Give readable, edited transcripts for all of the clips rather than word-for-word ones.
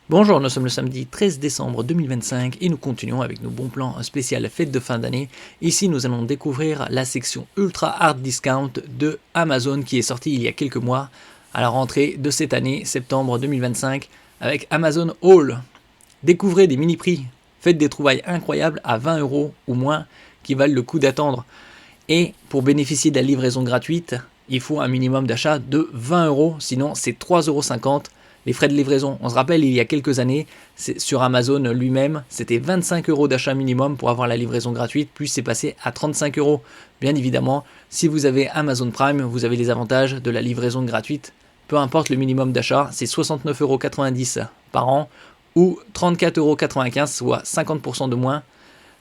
Bonjour, nous sommes le samedi 13 décembre 2025 et nous continuons avec nos bons plans spécial fête de fin d'année. Ici, nous allons découvrir la section Ultra Hard Discount de Amazon qui est sortie il y a quelques mois à la rentrée de cette année, septembre 2025, avec Amazon Haul. Découvrez des mini-prix, faites des trouvailles incroyables à 20 € ou moins qui valent le coup d'attendre. Et pour bénéficier de la livraison gratuite, il faut un minimum d'achat de 20 €, sinon c'est 3,50 € les frais de livraison. On se rappelle, il y a quelques années, sur Amazon lui-même, c'était 25 € d'achat minimum pour avoir la livraison gratuite, puis c'est passé à 35 €. Bien évidemment, si vous avez Amazon Prime, vous avez les avantages de la livraison gratuite. Peu importe le minimum d'achat, c'est 69,90 € par an ou 34,95 €, soit 50% de moins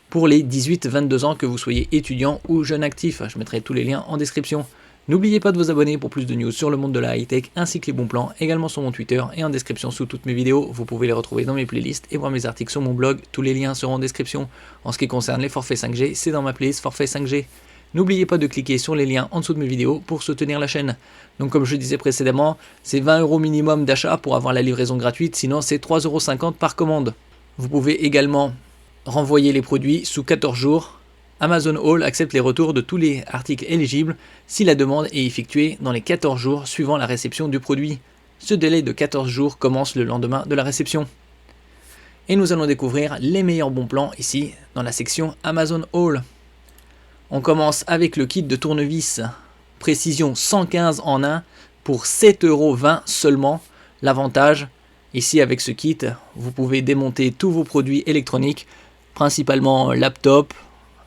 pour les 18-22 ans, que vous soyez étudiant ou jeune actif. Je mettrai tous les liens en description. N'oubliez pas de vous abonner pour plus de news sur le monde de la high-tech ainsi que les bons plans, également sur mon Twitter et en description sous toutes mes vidéos. Vous pouvez les retrouver dans mes playlists et voir mes articles sur mon blog. Tous les liens seront en description. En ce qui concerne les forfaits 5G, c'est dans ma playlist forfait 5G. N'oubliez pas de cliquer sur les liens en dessous de mes vidéos pour soutenir la chaîne. Donc comme je disais précédemment, c'est 20 € minimum d'achat pour avoir la livraison gratuite, sinon c'est 3,50 € par commande. Vous pouvez également renvoyer les produits sous 14 jours. Amazon Haul accepte les retours de tous les articles éligibles si la demande est effectuée dans les 14 jours suivant la réception du produit. Ce délai de 14 jours commence le lendemain de la réception. Et nous allons découvrir les meilleurs bons plans ici dans la section Amazon Haul. On commence avec le kit de tournevis précision 115 en 1 pour 7,20 € seulement. L'avantage, ici avec ce kit, vous pouvez démonter tous vos produits électroniques, principalement laptop,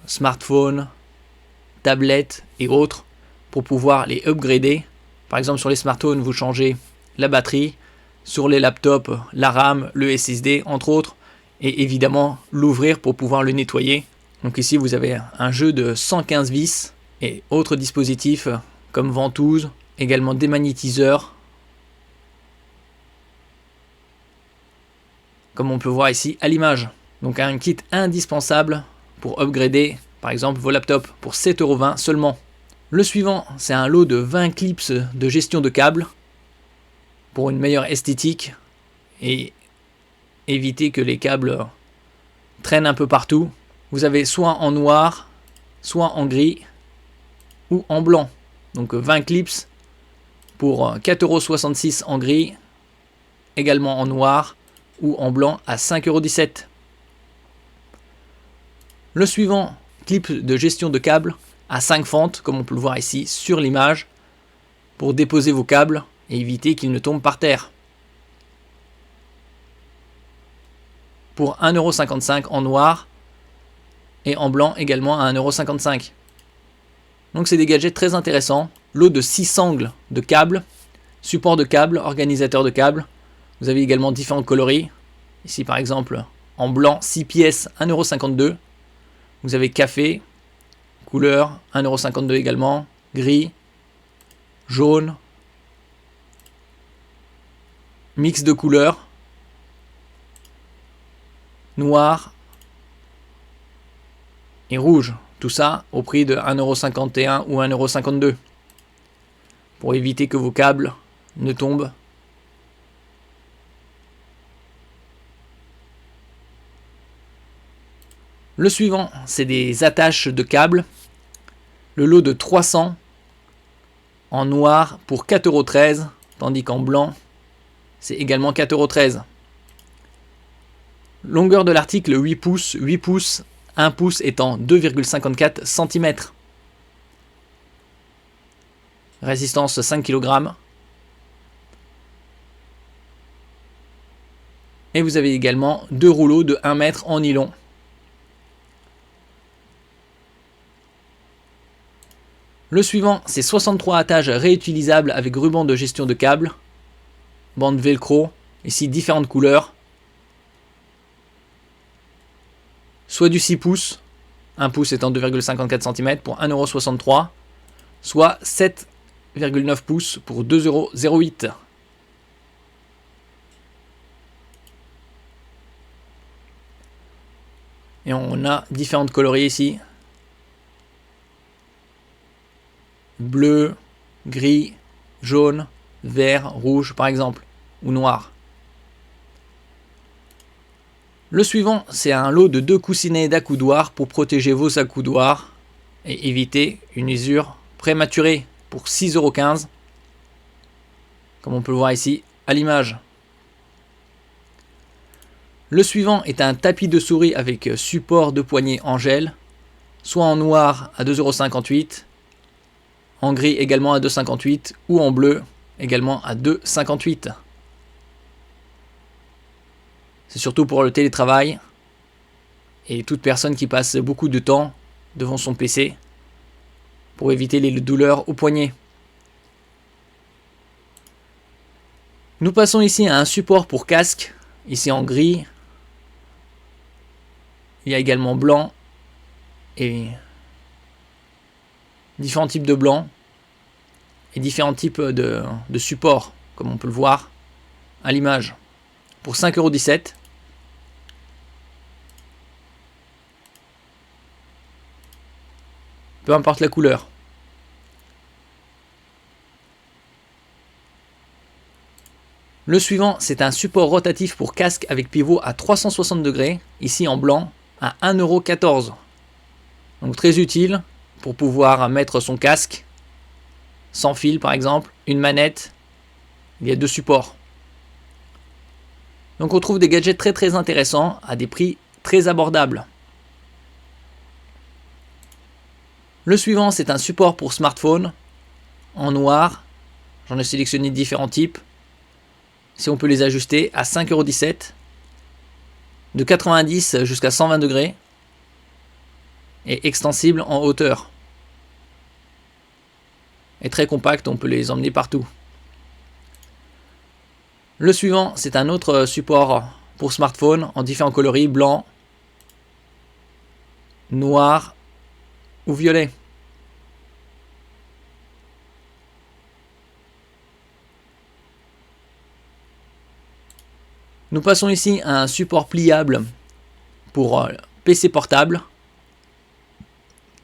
smartphone, tablettes et autres, pour pouvoir les upgrader. Par exemple, sur les smartphones, vous changez la batterie, sur les laptops, la RAM, le SSD, entre autres, et évidemment l'ouvrir pour pouvoir le nettoyer. Donc ici, vous avez un jeu de 115 vis et autres dispositifs comme ventouse, également démagnétiseur, comme on peut voir ici à l'image. Donc un kit indispensable pour upgrader par exemple vos laptops pour 7,20 € seulement. Le suivant, c'est un lot de 20 clips de gestion de câbles pour une meilleure esthétique et éviter que les câbles traînent un peu partout. Vous avez soit en noir, soit en gris ou en blanc. Donc 20 clips pour 4,66 € en gris, également en noir ou en blanc à 5,17 €. Le suivant, clip de gestion de câbles à 5 fentes, comme on peut le voir ici sur l'image, pour déposer vos câbles et éviter qu'ils ne tombent par terre. Pour 1,55 € en noir et en blanc également à 1,55 €. Donc c'est des gadgets très intéressants. Lot de 6 angles de câbles, support de câbles, organisateur de câbles. Vous avez également différents coloris. Ici par exemple en blanc 6 pièces 1,52 €. Vous avez café, couleur 1,52 € également, gris, jaune, mix de couleurs, noir et rouge. Tout ça au prix de 1,51 € ou 1,52 € pour éviter que vos câbles ne tombent. Le suivant, c'est des attaches de câbles. Le lot de 300 en noir pour 4,13 €, tandis qu'en blanc, c'est également 4,13 €. Longueur de l'article 8 pouces, 8 pouces, 1 pouce étant 2,54 cm. Résistance 5 kg. Et vous avez également 2 rouleaux de 1 mètre en nylon. Le suivant, c'est 63 attaches réutilisables avec ruban de gestion de câbles, bande velcro, ici différentes couleurs, soit du 6 pouces, 1 pouce étant 2,54 cm pour 1,63 €, soit 7,9 pouces pour 2,08 €. Et on a différentes coloris ici. Bleu, gris, jaune, vert, rouge par exemple, ou noir. Le suivant, c'est un lot de 2 coussinets d'accoudoir pour protéger vos accoudoirs et éviter une usure prématurée pour 6,15 €, comme on peut le voir ici à l'image. Le suivant est un tapis de souris avec support de poignet en gel, soit en noir à 2,58 €, en gris également à 2,58 € ou en bleu également à 2,58 €. C'est surtout pour le télétravail et toute personne qui passe beaucoup de temps devant son PC pour éviter les douleurs au poignet. Nous passons ici à un support pour casque, ici en gris. Il y a également blanc et différents types de blanc et différents types de supports, comme on peut le voir à l'image, pour 5,17 €. Peu importe la couleur. Le suivant, c'est un support rotatif pour casque avec pivot à 360 degrés, ici en blanc, à 1,14 €. Donc très utile pour pouvoir mettre son casque sans fil par exemple, une manette. Il y a 2 supports. Donc on trouve des gadgets très intéressants à des prix très abordables. Le suivant, c'est un support pour smartphone en noir. J'en ai sélectionné différents types. Si on peut les ajuster à 5,17 €, de 90 jusqu'à 120 degrés et extensible en hauteur. Et très compact, on peut les emmener partout. Le suivant, c'est un autre support pour smartphone en différents coloris, blanc, noir ou violet. Nous passons ici à un support pliable pour PC portable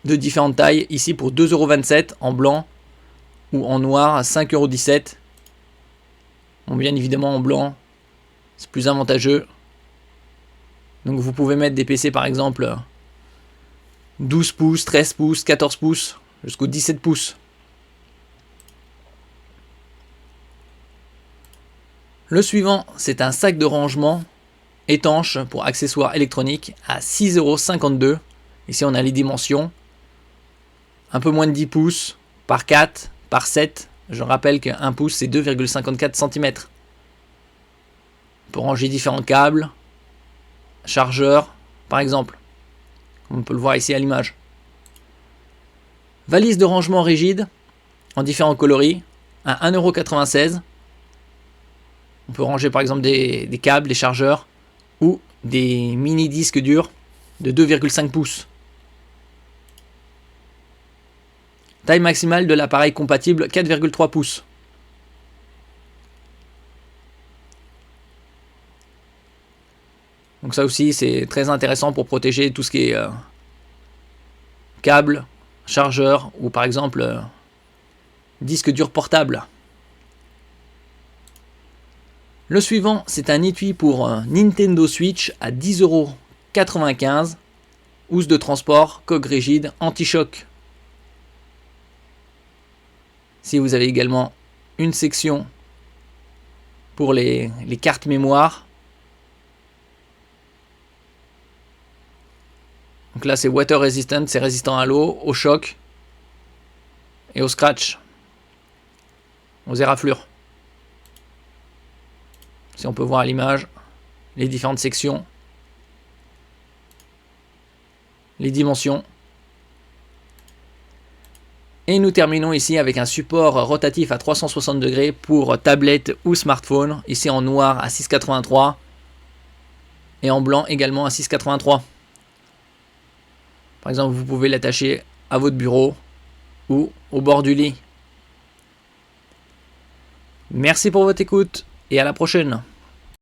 de différentes tailles, ici pour 2,27 € en blanc ou en noir à 5,17 €. Bon, bien évidemment en blanc, c'est plus avantageux. Donc vous pouvez mettre des PC par exemple 12 pouces, 13 pouces, 14 pouces, jusqu'aux 17 pouces. Le suivant, c'est un sac de rangement étanche pour accessoires électroniques à 6,52 €. Ici on a les dimensions. Un peu moins de 10 pouces par 4 par 7. Je rappelle qu'un pouce c'est 2,54 cm. Pour ranger différents câbles, chargeurs par exemple, comme on peut le voir ici à l'image. Valise de rangement rigide en différents coloris à 1,96 €. On peut ranger par exemple des câbles, des chargeurs ou des mini disques durs de 2,5 pouces. Taille maximale de l'appareil compatible 4,3 pouces. Donc ça aussi c'est très intéressant pour protéger tout ce qui est câble, chargeur ou par exemple disque dur portable. Le suivant, c'est un étui pour Nintendo Switch à 10,95 €. Housse de transport, coque rigide, anti-choc. Si vous avez également une section pour les cartes mémoire. Donc là c'est water resistant, c'est résistant à l'eau, au choc et au scratch, aux éraflures. Si on peut voir à l'image les différentes sections, les dimensions. Et nous terminons ici avec un support rotatif à 360 degrés pour tablette ou smartphone, ici en noir à 6,83 et en blanc également à 6,83. Par exemple, vous pouvez l'attacher à votre bureau ou au bord du lit. Merci pour votre écoute et à la prochaine.